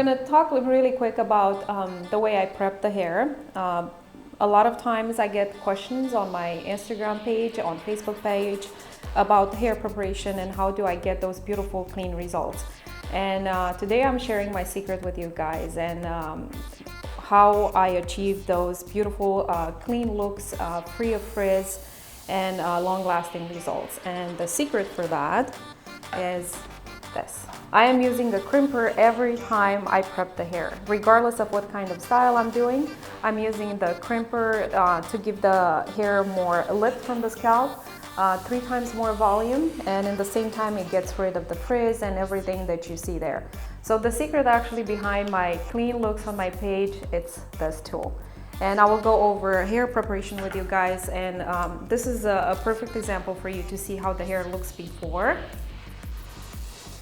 gonna talk really quick about the way I prep the hair. A lot of times I get questions on my Instagram page, on Facebook page about hair preparation and how do I get those beautiful clean results. And today I'm sharing my secret with you guys and how I achieve those beautiful clean looks, free of frizz and long-lasting results. And the secret for that is this. I am using the crimper every time I prep the hair, regardless of what kind of style I'm doing. I'm using the crimper to give the hair more lift from the scalp, 3 times more volume, and in the same time it gets rid of the frizz and everything that you see there. So the secret actually behind my clean looks on my page, it's this tool. And I will go over hair preparation with you guys, and this is a perfect example for you to see how the hair looks before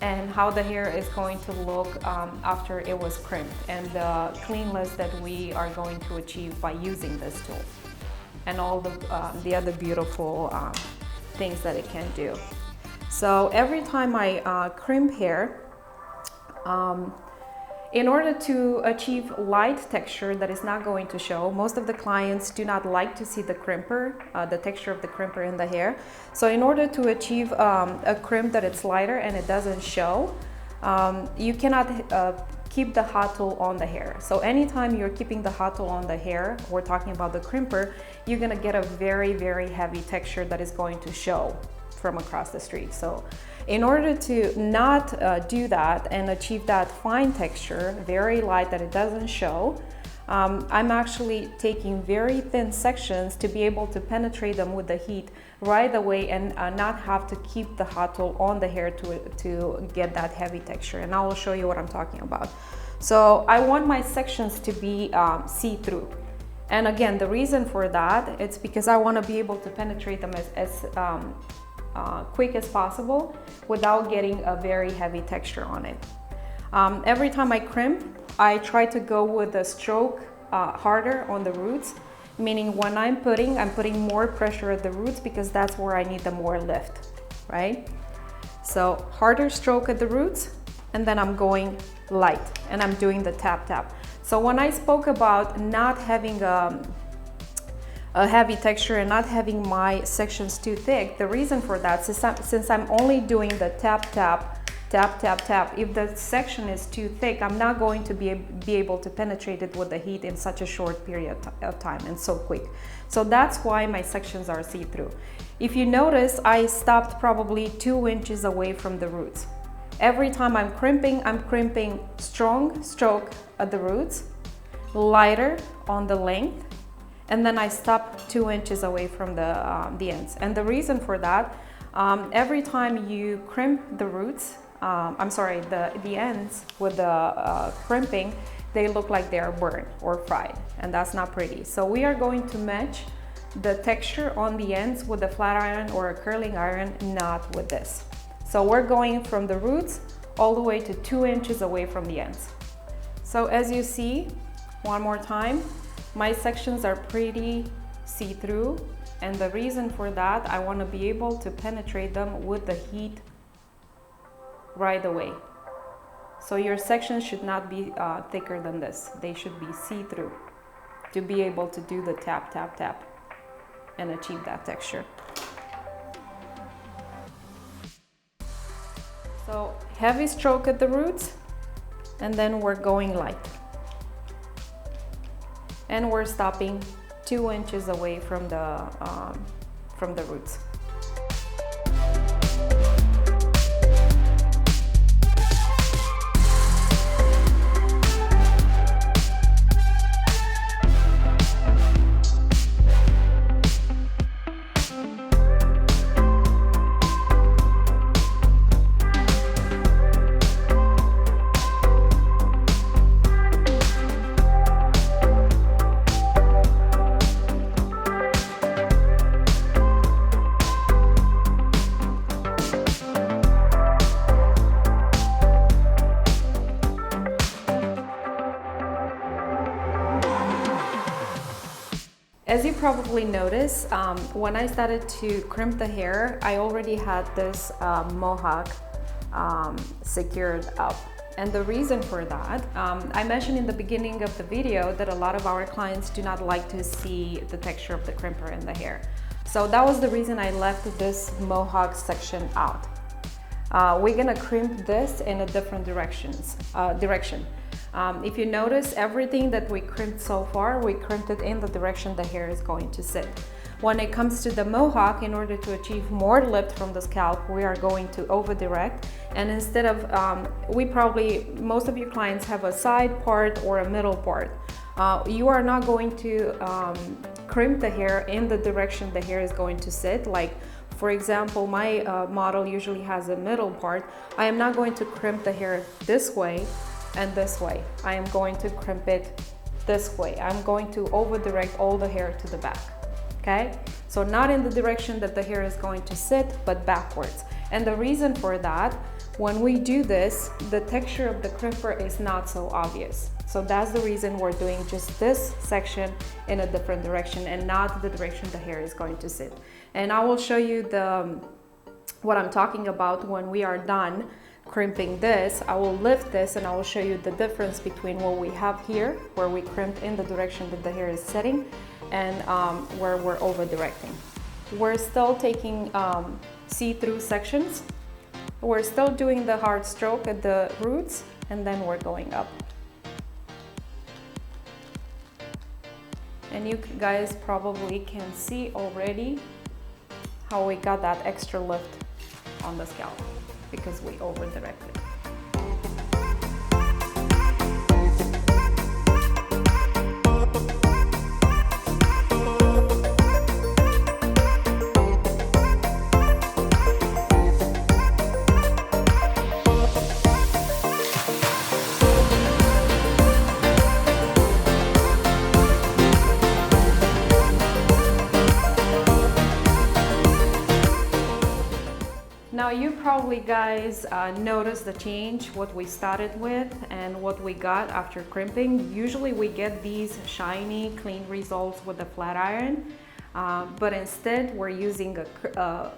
and how the hair is going to look after it was crimped, and the cleanliness that we are going to achieve by using this tool and all the other beautiful things that it can do. So every time I crimp hair, in order to achieve light texture that is not going to show, most of the clients do not like to see the crimper, the texture of the crimper in the hair. So in order to achieve a crimp that it's lighter and it doesn't show, you cannot keep the hot tool on the hair. So anytime you're keeping the hot tool on the hair, we're talking about the crimper, you're gonna get a very, very heavy texture that is going to show from across the street. So in order to not do that and achieve that fine texture, very light that it doesn't show, I'm actually taking very thin sections to be able to penetrate them with the heat right away and not have to keep the hot tool on the hair to get that heavy texture. And I will show you what I'm talking about. So I want my sections to be see-through. And again, the reason for that, it's because I want to be able to penetrate them as quick as possible without getting a very heavy texture on it. Every time I crimp, I try to go with the stroke harder on the roots, meaning when I'm putting more pressure at the roots because that's where I need the more lift, right? So harder stroke at the roots, and then I'm going light and I'm doing the tap tap. So when I spoke about not having a heavy texture and not having my sections too thick, the reason for that, since I'm only doing the tap tap tap tap tap, if the section is too thick, I'm not going to be able to penetrate it with the heat in such a short period of time and so quick. So that's why my sections are see-through. If you notice, I stopped probably 2 inches away from the roots. Every time I'm crimping strong stroke at the roots, lighter on the length, and then I stop 2 inches away from the ends. And the reason for that, every time you crimp the roots, the ends with the crimping, they look like they are burnt or fried, and that's not pretty. So we are going to match the texture on the ends with a flat iron or a curling iron, not with this. So we're going from the roots all the way to 2 inches away from the ends. So as you see, one more time, my sections are pretty see-through, and the reason for that, I want to be able to penetrate them with the heat right away. So your sections should not be thicker than this. They should be see-through to be able to do the tap, tap, tap and achieve that texture. So heavy stroke at the roots, and then we're going light. And we're stopping 2 inches away from the roots. As you probably noticed, when I started to crimp the hair, I already had this mohawk secured up. And the reason for that, I mentioned in the beginning of the video that a lot of our clients do not like to see the texture of the crimper in the hair. So that was the reason I left this mohawk section out. We're gonna crimp this in a different direction. If you notice, everything that we crimped so far, we crimped it in the direction the hair is going to sit. When it comes to the mohawk, in order to achieve more lift from the scalp, we are going to over direct. And instead of, most of your clients have a side part or a middle part. You are not going to crimp the hair in the direction the hair is going to sit. Like, for example, my model usually has a middle part. I am not going to crimp the hair this way and this way. I am going to crimp it this way. I'm going to over direct all the hair to the back. Okay, so not in the direction that the hair is going to sit, but backwards. And the reason for that, when we do this, the texture of the crimper is not so obvious. So that's the reason we're doing just this section in a different direction and not the direction the hair is going to sit. And I will show you what I'm talking about when we are done crimping this. I will lift this and I will show you the difference between what we have here, where we crimped in the direction that the hair is sitting, and where we're over directing. We're still taking see-through sections. We're still doing the hard stroke at the roots, and then we're going up. And you guys probably can see already how we got that extra lift on the scalp because we over directed. Now you probably guys noticed the change, what we started with and what we got after crimping. Usually we get these shiny, clean results with the flat iron, but instead we're using a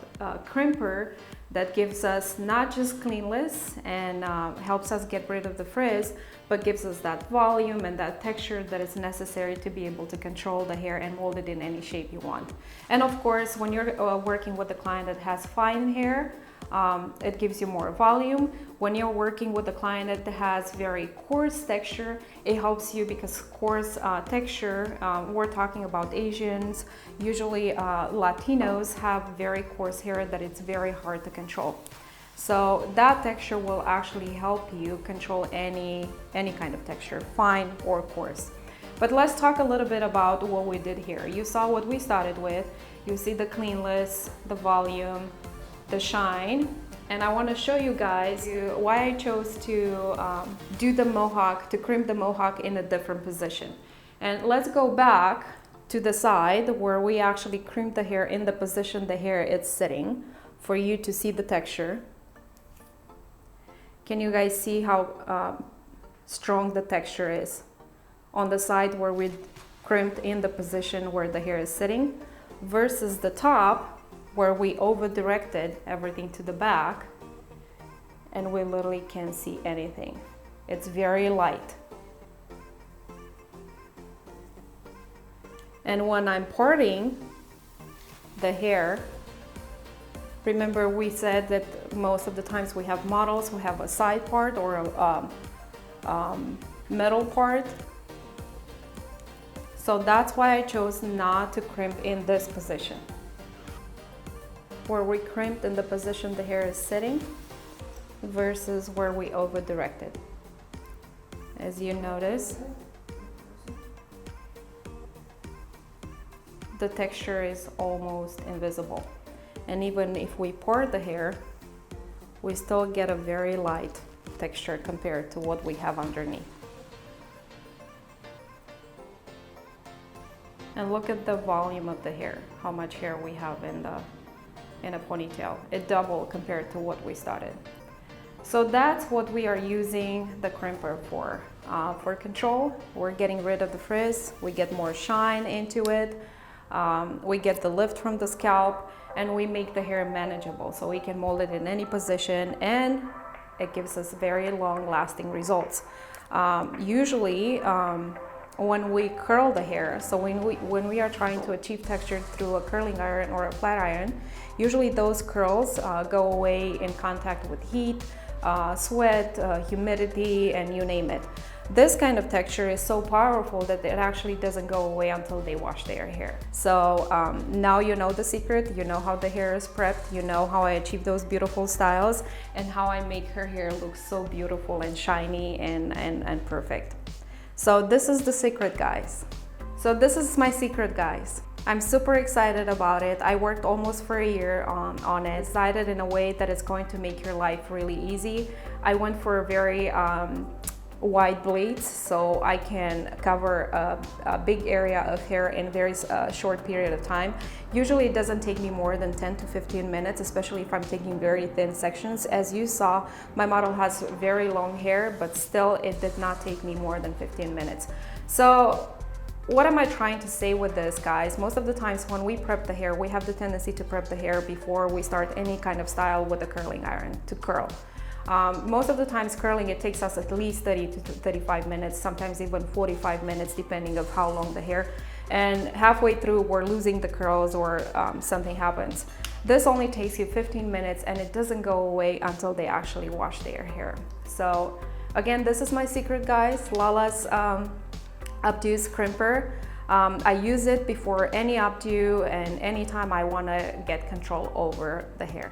crimper that gives us not just cleanless and helps us get rid of the frizz, but gives us that volume and that texture that is necessary to be able to control the hair and mold it in any shape you want. And of course, when you're working with a client that has fine hair, it gives you more volume. When you're working with a client that has very coarse texture, it helps you because coarse texture, we're talking about Asians, usually Latinos have very coarse hair that it's very hard to control. So that texture will actually help you control any kind of texture, fine or coarse. But let's talk a little bit about what we did here. You saw what we started with. You see the cleanless, the volume, the shine, and I want to show you guys why I chose to do the mohawk, to crimp the mohawk in a different position. And let's go back to the side where we actually crimp the hair in the position the hair is sitting for you to see the texture. Can you guys see how strong the texture is on the side where we crimped in the position where the hair is sitting versus the top where we over directed everything to the back and we literally can't see anything. It's very light. And when I'm parting the hair, remember we said that most of the times we have models, we have a side part or a middle part. So that's why I chose not to crimp in this position, where we crimped in the position the hair is sitting versus where we over directed. As you notice, the texture is almost invisible. And even if we part the hair, we still get a very light texture compared to what we have underneath. And look at the volume of the hair, how much hair we have in a ponytail. It doubled compared to what we started. So that's what we are using the crimper for. For control, we're getting rid of the frizz, we get more shine into it, we get the lift from the scalp, and we make the hair manageable so we can mold it in any position and it gives us very long lasting results. Usually when we curl the hair, so when we are trying to achieve texture through a curling iron or a flat iron, usually those curls go away in contact with heat, sweat, humidity, and you name it. This kind of texture is so powerful that it actually doesn't go away until they wash their hair. So now you know the secret, you know how the hair is prepped, you know how I achieve those beautiful styles, and how I make her hair look so beautiful and shiny and perfect. So this is the secret, guys. So this is my secret, guys. I'm super excited about it. I worked almost for a year on it. Decided in a way that it's going to make your life really easy. I went for a very wide blades, so I can cover a big area of hair in a very short period of time. Usually it doesn't take me more than 10 to 15 minutes, especially if I'm taking very thin sections. As you saw, my model has very long hair, but still it did not take me more than 15 minutes. So what am I trying to say with this, guys? Most of the times when we prep the hair, we have the tendency to prep the hair before we start any kind of style with a curling iron to curl. Most of the times curling, it takes us at least 30 to 35 minutes, sometimes even 45 minutes, depending of how long the hair. And halfway through, we're losing the curls or something happens. This only takes you 15 minutes and it doesn't go away until they actually wash their hair. So again, this is my secret, guys. Lala's updos crimper. I use it before any updo and anytime I want to get control over the hair.